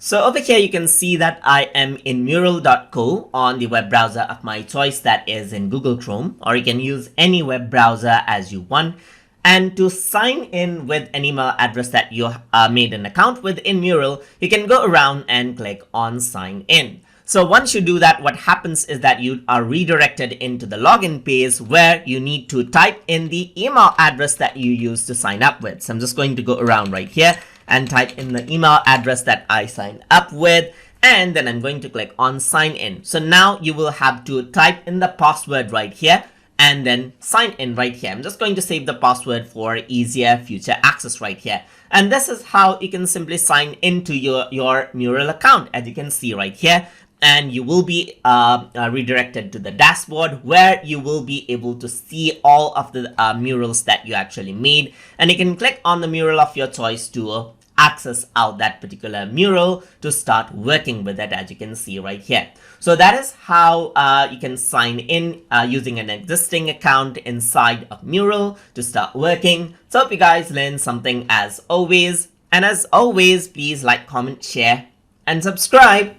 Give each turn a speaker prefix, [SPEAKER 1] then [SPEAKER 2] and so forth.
[SPEAKER 1] So over here, you can see that I am in mural.co on the web browser of my choice, that is in Google Chrome, or you can use any web browser as you want. And to sign in with an email address that you made an account with in Mural, you can go around and click on sign in. So once you do that, what happens is that you are redirected into the login page where you need to type in the email address that you used to sign up with. So I'm just going to go around right here and type in the email address that I signed up with. And then I'm going to click on sign in. So now you will have to type in the password right here and then sign in right here. I'm just going to save the password for easier future access right here. And this is how you can simply sign into your Mural account, as you can see right here. And you will be redirected to the dashboard where you will be able to see all of the murals that you actually made. And you can click on the mural of your choice to access out that particular mural to start working with it, as you can see right here. So that is how you can sign in using an existing account inside of Mural to start working. So hope you guys learned something as always. And as always, please like, comment, share, and subscribe.